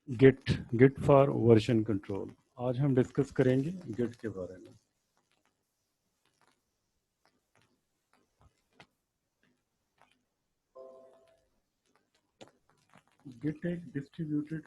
Git Git for version control. आज हम discuss करेंगे गिट के बारे में। गिट एक डिस्ट्रीब्यूटेड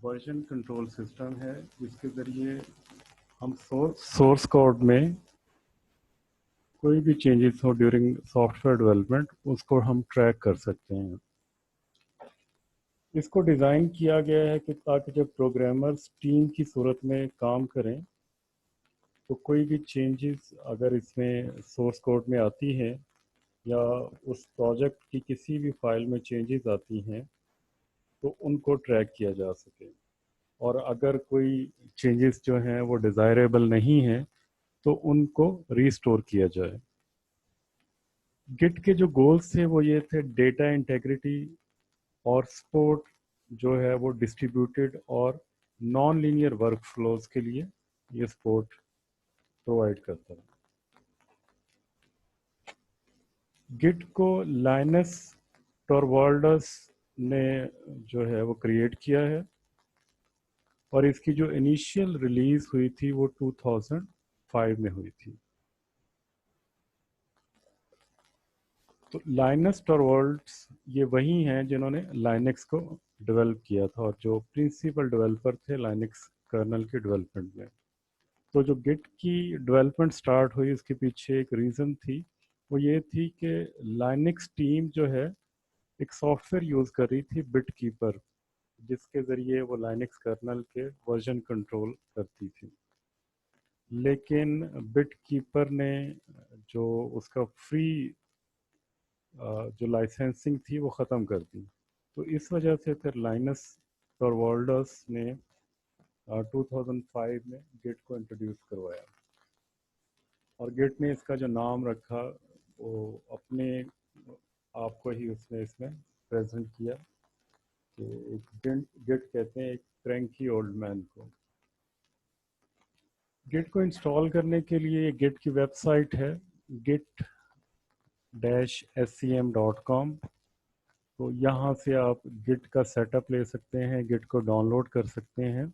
वर्जन कंट्रोल सिस्टम है जिसके ज़रिए हम सोर्स कोड में कोई भी चेंजेस हो ड्यूरिंग सॉफ्टवेयर डेवलपमेंट उसको हम ट्रैक कर सकते हैं। इसको डिज़ाइन किया गया है कि ताकि जब प्रोग्रामर्स टीम की सूरत में काम करें तो कोई भी चेंजेस अगर इसमें सोर्स कोड में आती है या उस प्रोजेक्ट की किसी भी फाइल में चेंजेस आती हैं तो उनको ट्रैक किया जा सके, और अगर कोई चेंजेस जो हैं वो डिज़ायरेबल नहीं हैं तो उनको रीस्टोर किया जाए। गिट के जो गोल्स थे वो ये थे: डेटा इंटेग्रिटी और सपोर्ट जो है वो डिस्ट्रीब्यूटेड और नॉन लीनियर वर्क फ्लोज के लिए ये सपोर्ट प्रोवाइड करता है। गिट को लाइनस टॉरवाल्ड्स ने जो है वो क्रिएट किया है और इसकी जो इनिशियल रिलीज हुई थी वो 2005 में हुई थी। तो लाइनस टॉरवाल्ड्स ये वही हैं जिन्होंने लाइनक्स को डेवलप किया था और जो प्रिंसिपल डेवलपर थे लाइनक्स कर्नल के डेवलपमेंट में। तो जो गिट की डेवलपमेंट स्टार्ट हुई उसके पीछे एक रीज़न थी, वो ये थी कि लाइनक्स टीम जो है एक सॉफ्टवेयर यूज़ कर रही थी बिट कीपर, जिसके ज़रिए वो लाइनक्स कर्नल के वर्जन कंट्रोल करती थी। लेकिन बिट कीपर ने जो उसका फ्री जो लाइसेंसिंग थी वो ख़त्म कर दी। तो इस वजह से फिर लाइनस टॉरवाल्ड्स ने 2005 में गिट को इंट्रोड्यूस करवाया और गिट ने इसका जो नाम रखा वो अपने आप को ही उसने इसमें प्रेजेंट किया कि एक गिट कहते हैं एक क्रैंकी ओल्ड मैन को। गिट को इंस्टॉल करने के लिए गिट की वेबसाइट है git-scm.com। तो यहाँ से आप गिट का सेटअप ले सकते हैं, गिट को डाउनलोड कर सकते हैं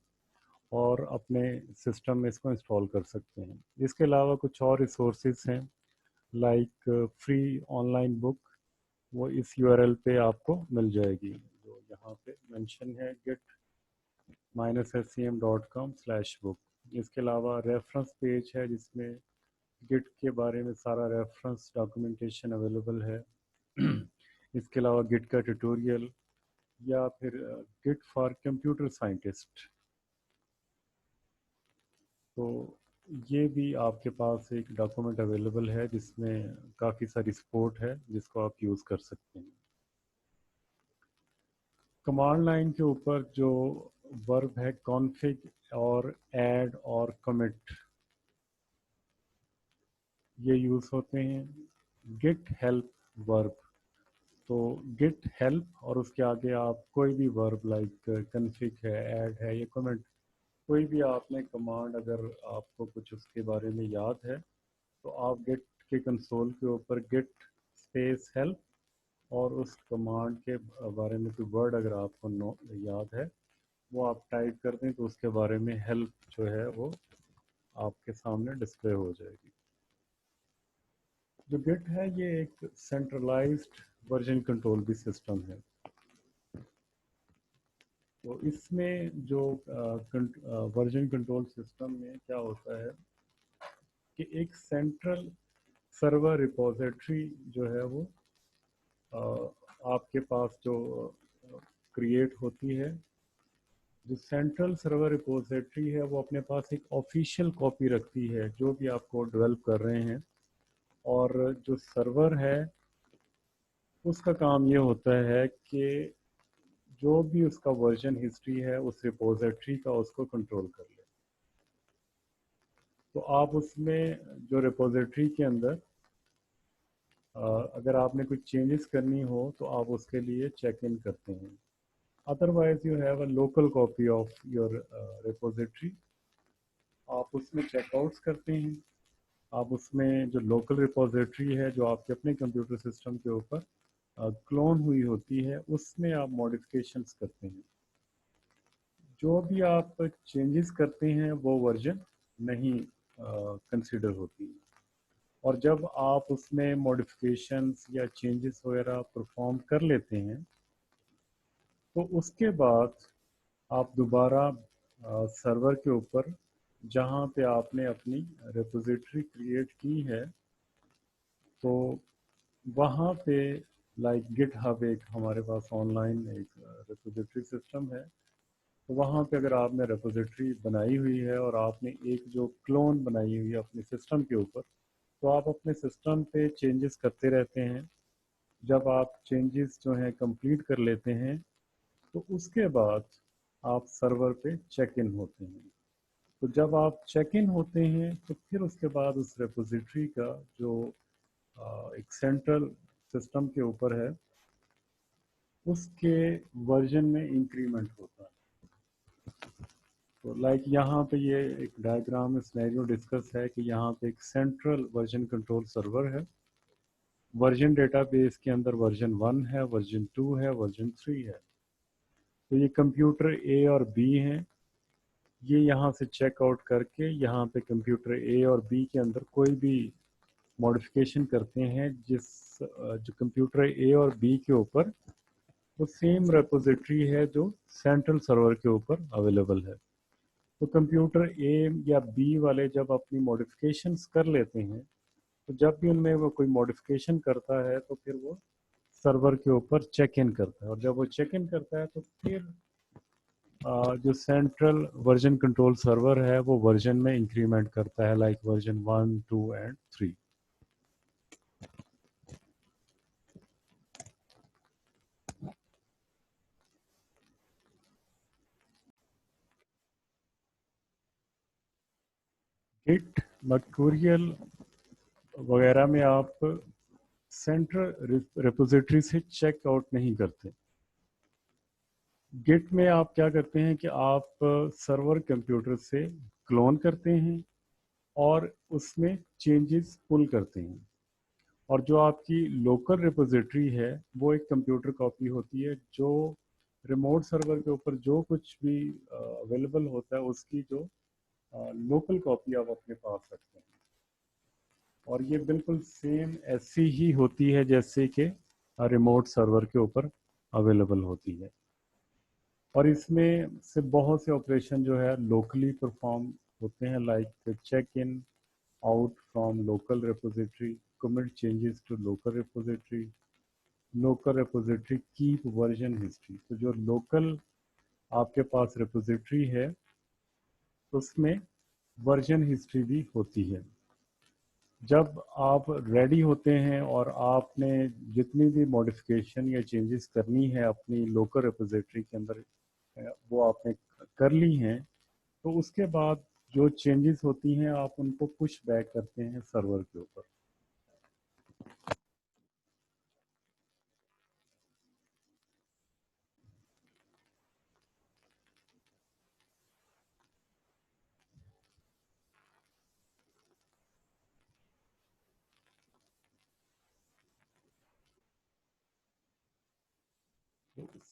और अपने सिस्टम में इसको इंस्टॉल कर सकते हैं। इसके अलावा कुछ और रिसोर्सेज हैं लाइक फ्री ऑनलाइन बुक, वो इस यूआरएल पे आपको मिल जाएगी जो यहाँ पे मेंशन है git-scm.com/book। इसके अलावा रेफरेंस पेज है जिसमें गिट के बारे में सारा रेफरेंस डॉक्यूमेंटेशन अवेलेबल है। इसके अलावा गिट का ट्यूटोरियल या फिर गिट फॉर कंप्यूटर साइंटिस्ट, तो ये भी आपके पास एक डॉक्यूमेंट अवेलेबल है जिसमें काफ़ी सारी सपोर्ट है जिसको आप यूज़ कर सकते हैं। कमांड लाइन के ऊपर जो वर्ब है कॉन्फ़िग और ऐड और कमिट, ये यूज़ होते हैं। गिट हेल्प वर्ब, तो गिट हेल्प और उसके आगे आप कोई भी वर्ब लाइक कन्फिग है, ऐड है या कमेंट, कोई भी आपने कमांड अगर आपको कुछ उसके बारे में याद है तो आप गिट के कंसोल के ऊपर गिट स्पेस हेल्प और उस कमांड के बारे में कोई वर्ड अगर आपको याद है वो आप टाइप कर दें तो उसके बारे में हेल्प जो है वो आपके सामने डिस्प्ले हो जाएगी। जो गिट है ये एक सेंट्रलाइज्ड वर्जन कंट्रोल भी सिस्टम है। तो इसमें जो वर्जन कंट्रोल सिस्टम में क्या होता है कि एक सेंट्रल सर्वर रिपोजिटरी जो है वो आपके पास जो क्रिएट होती है। जो सेंट्रल सर्वर रिपोजिटरी है वो अपने पास एक ऑफिशियल कॉपी रखती है जो भी आप कोड डेवलप कर रहे हैं, और जो सर्वर है उसका काम ये होता है कि जो भी उसका वर्जन हिस्ट्री है उस रिपोजिटरी का उसको कंट्रोल कर ले। तो आप उसमें जो रिपोजिटरी के अंदर अगर आपने कुछ चेंजेस करनी हो तो आप उसके लिए चेक इन करते हैं। Otherwise you have a local copy of your repository, आप उसमें चेकआउट्स करते हैं। आप उसमें जो लोकल रिपोजिटरी है जो आपके अपने कंप्यूटर सिस्टम के ऊपर क्लोन हुई होती है उसमें आप मॉडिफिकेशंस करते हैं। जो भी आप चेंजेस करते हैं वो वर्जन नहीं कंसिडर होती। और जब आप उसमें मॉडिफिकेशंस या चेंजेस वगैरह परफॉर्म कर लेते हैं तो उसके बाद आप दोबारा सर्वर के ऊपर जहाँ पे आपने अपनी रिपोजिटरी क्रिएट की है तो वहाँ पे लाइक गिट हब एक हमारे पास ऑनलाइन एक रिपोजिटरी सिस्टम है। तो वहाँ पे अगर आपने रिपोजिटरी बनाई हुई है और आपने एक जो क्लोन बनाई हुई है अपने सिस्टम के ऊपर, तो आप अपने सिस्टम पे चेंजेस करते रहते हैं। जब आप चेंजेस जो हैं कंप्लीट कर लेते हैं तो उसके बाद आप सर्वर पे चेक इन होते हैं। तो जब आप चेक इन होते हैं तो फिर उसके बाद उस रिपोजिटरी का जो एक सेंट्रल सिस्टम के ऊपर है उसके वर्जन में इंक्रीमेंट होता है। तो लाइक यहाँ पे ये एक डायग्राम में सिनेरियो डिस्कस है कि यहाँ पे एक सेंट्रल वर्जन कंट्रोल सर्वर है। वर्जन डेटाबेस के अंदर वर्जन 1 है, वर्जन 2 है, वर्जन 3 है। तो ये कंप्यूटर ए और बी हैं। ये यहाँ से चेक आउट करके यहाँ पे कंप्यूटर ए और बी के अंदर कोई भी मॉडिफिकेशन करते हैं जो कंप्यूटर ए और बी के ऊपर वो सेम रेपोजिटरी है जो सेंट्रल सर्वर के ऊपर अवेलेबल है। तो कंप्यूटर ए या बी वाले जब अपनी मॉडिफिकेशंस कर लेते हैं तो जब भी उनमें वो कोई मॉडिफिकेशन करता है तो फिर वो सर्वर के ऊपर चेक इन करता है। और जब वो चेक इन करता है तो फिर जो सेंट्रल वर्जन कंट्रोल सर्वर है वो वर्जन में इंक्रीमेंट करता है like version 1, 2 and 3। Git Mercurial वगैरह में आप सेंट्रल रिपोजिटरी से चेक आउट नहीं करते। गिट में आप क्या करते हैं कि आप सर्वर कंप्यूटर से क्लोन करते हैं और उसमें चेंजेस पुल करते हैं। और जो आपकी लोकल रिपोजिटरी है वो एक कंप्यूटर कॉपी होती है जो रिमोट सर्वर के ऊपर जो कुछ भी अवेलेबल होता है उसकी जो लोकल कॉपी आप अपने पास रखते हैं। और ये बिल्कुल सेम ऐसी ही होती है जैसे कि रिमोट सर्वर के ऊपर अवेलेबल होती है। और इसमें से बहुत से ऑपरेशन जो है लोकली परफॉर्म होते हैं like check in out from local repository, commit changes to local repository, local repository keep version history। तो जो लोकल आपके पास रिपोजिटरी है उसमें वर्जन हिस्ट्री भी होती है। जब आप रेडी होते हैं और आपने जितनी भी मॉडिफिकेशन या चेंजेस करनी है अपनी लोकल रिपोजिटरी के अंदर वो आपने कर ली हैं तो उसके बाद जो चेंजेस होती हैं आप उनको पुश बैक करते हैं सर्वर के ऊपर।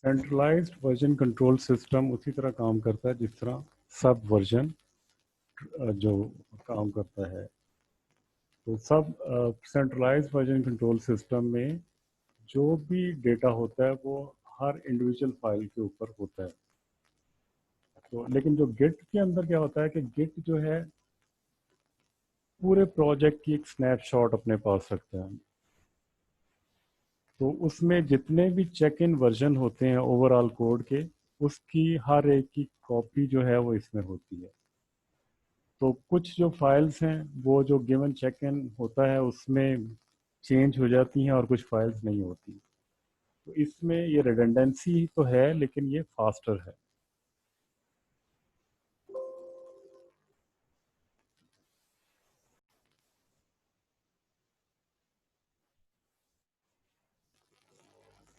सेंट्रलाइज्ड वर्जन कंट्रोल सिस्टम उसी तरह काम करता है जिस तरह सब वर्जन जो काम करता है। तो सब सेंट्रलाइज्ड वर्जन कंट्रोल सिस्टम में जो भी डेटा होता है वो हर इंडिविजुअल फाइल के ऊपर होता है। तो लेकिन जो गिट के अंदर क्या होता है कि गिट जो है पूरे प्रोजेक्ट की एक स्नैपशॉट अपने पास रखता है। तो उसमें जितने भी चेक इन वर्जन होते हैं ओवरऑल कोड के उसकी हर एक की कॉपी जो है वो इसमें होती है। तो कुछ जो फाइल्स हैं वो जो गिवन चेक इन होता है उसमें चेंज हो जाती हैं और कुछ फाइल्स नहीं होती। तो इसमें ये रिडंडेंसी तो है लेकिन ये फास्टर है।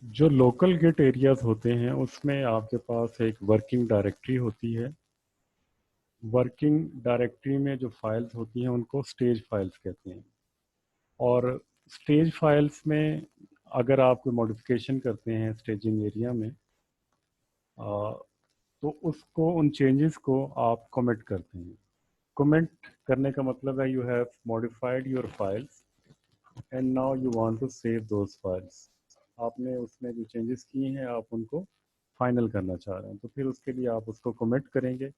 जो लोकल गिट एरियाज होते हैं उसमें आपके पास एक वर्किंग डायरेक्टरी होती है। वर्किंग डायरेक्टरी में जो फाइल्स होती हैं उनको स्टेज फाइल्स कहते हैं। और स्टेज फाइल्स में अगर आप कोई मॉडिफिकेशन करते हैं स्टेजिंग एरिया में तो उसको, उन चेंजेस को आप कमिट करते हैं। कमिट करने का मतलब है you have modified your files and now you want to save those files. आपने उसमें जो चेंजेस किए हैं आप उनको फाइनल करना चाह रहे हैं, तो फिर उसके लिए आप उसको कमिट करेंगे।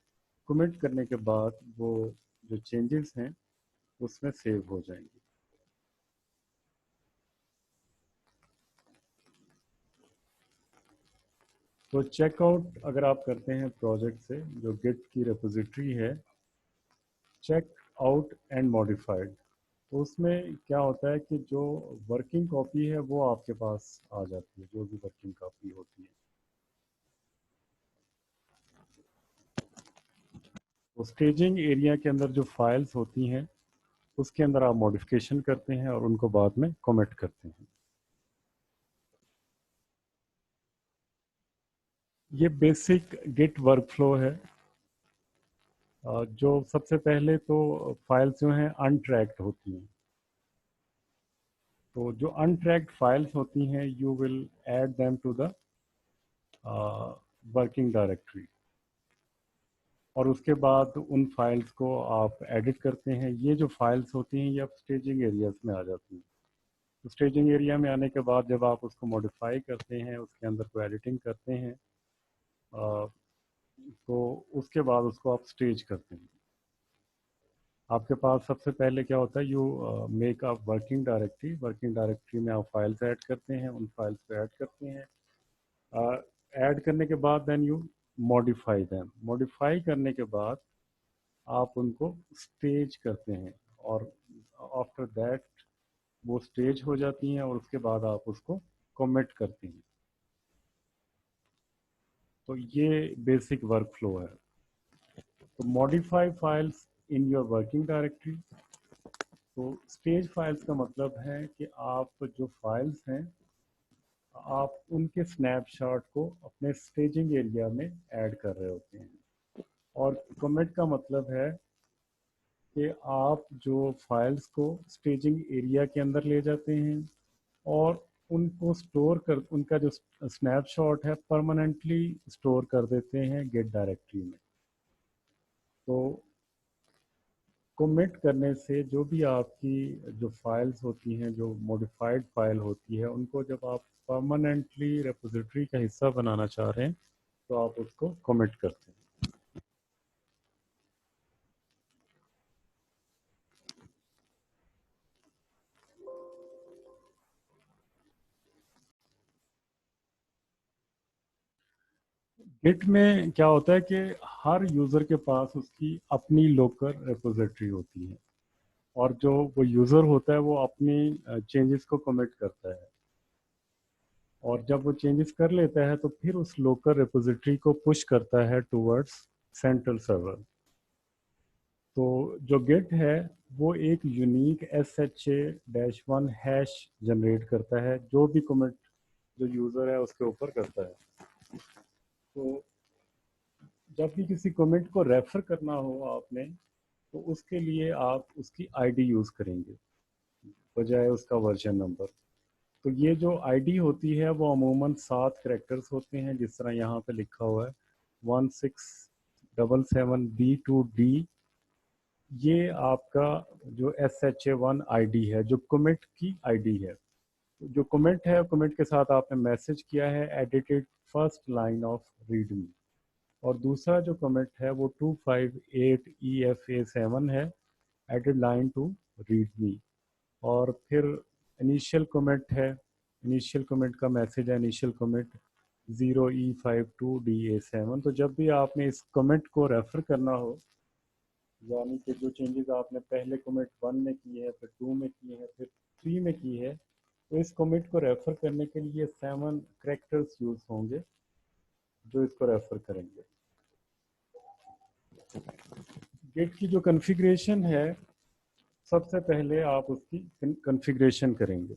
कमिट करने के बाद वो जो चेंजेस हैं उसमें सेव हो जाएंगे। तो चेकआउट अगर आप करते हैं प्रोजेक्ट से, जो गिट की रेपोजिटरी है, चेक आउट एंड मॉडिफाइड, तो उसमें क्या होता है कि जो वर्किंग कॉपी है वो आपके पास आ जाती है, जो भी वर्किंग कॉपी होती है। तो स्टेजिंग एरिया के अंदर जो फाइल्स होती हैं उसके अंदर आप मॉडिफिकेशन करते हैं और उनको बाद में कमिट करते हैं। ये बेसिक गिट वर्कफ्लो है। जो सबसे पहले तो फाइल्स जो हैं अनट्रैक्ड होती हैं, तो जो अनट्रैक्ड फाइल्स होती हैं you will add them to the working directory, और उसके बाद उन फाइल्स को आप एडिट करते हैं। ये जो फाइल्स होती हैं ये अब स्टेजिंग एरियाज में आ जाती हैं। तो स्टेजिंग एरिया में आने के बाद जब आप उसको मॉडिफाई करते हैं, उसके अंदर को एडिटिंग करते हैं, तो उसके बाद उसको आप स्टेज करते हैं। आपके पास सबसे पहले क्या होता है, you make a working directory. Working directory में आप फाइल्स ऐड करते हैं, उन फाइल्स को ऐड करते हैं। ऐड करने के बाद then you modify them. Modify करने के बाद आप उनको स्टेज करते हैं, और आफ्टर दैट वो स्टेज हो जाती हैं, और उसके बाद आप उसको कमिट करते हैं। तो ये बेसिक वर्क फ्लो है। तो modify files in your working directory. तो स्टेज फाइल्स का मतलब है कि आप जो फाइल्स हैं आप उनके स्नैपशॉट को अपने स्टेजिंग एरिया में ऐड कर रहे होते हैं। और कमिट का मतलब है कि आप जो फाइल्स को स्टेजिंग एरिया के अंदर ले जाते हैं और उनको स्टोर कर, उनका जो स्नैपशॉट है परमानेंटली स्टोर कर देते हैं गिट डायरेक्टरी में। तो कमिट करने से जो भी आपकी जो फाइल्स होती हैं, जो मॉडिफाइड फाइल होती है, उनको जब आप परमानेंटली रेपोजिटरी का हिस्सा बनाना चाह रहे हैं तो आप उसको कमिट करते हैं। गिट में क्या होता है कि हर यूज़र के पास उसकी अपनी लोकल रेपोजिटरी होती है, और जो वो यूज़र होता है वो अपनी चेंजेस को कमिट करता है, और जब वो चेंजेस कर लेता है तो फिर उस लोकल रिपोजिटरी को पुश करता है टूवर्ड्स सेंट्रल सर्वर। तो जो गिट है वो एक यूनिक SHA-1 हैश जनरेट करता है, जो भी कमिट जो यूज़र है उसके ऊपर करता है। तो जब भी किसी कमिट को रेफर करना हो आपने, तो उसके लिए आप उसकी आईडी यूज़ करेंगे बजाय उसका वर्जन नंबर। तो ये जो आईडी होती है वो अमूमन 7 कैरेक्टर्स होते हैं, जिस तरह यहाँ पे लिखा हुआ है 1677B2D। ये आपका जो SHA-1 आईडी है, जो कमिट की आईडी है। जो कमिट है, कमिट के साथ आपने मैसेज किया है edited first line of readme, और दूसरा जो कमिट है वो 258EFA7 है, एडेड लाइन टू रीडमी। और फिर इनिशियल कमिट है, इनिशियल कमिट का मैसेज है इनिशियल कमिट 0E52DA7। तो जब भी आपने इस कमिट को रेफर करना हो, यानी कि जो चेंजेस आपने पहले कमिट 1 में की है, फिर 2 में की है, फिर 3 में की है, तो इस कमिट को रेफर करने के लिए 7 कैरेक्टर्स यूज होंगे जो इसको रेफर करेंगे। गिट की जो कॉन्फ़िगरेशन है, सबसे पहले आप उसकी कॉन्फ़िगरेशन करेंगे।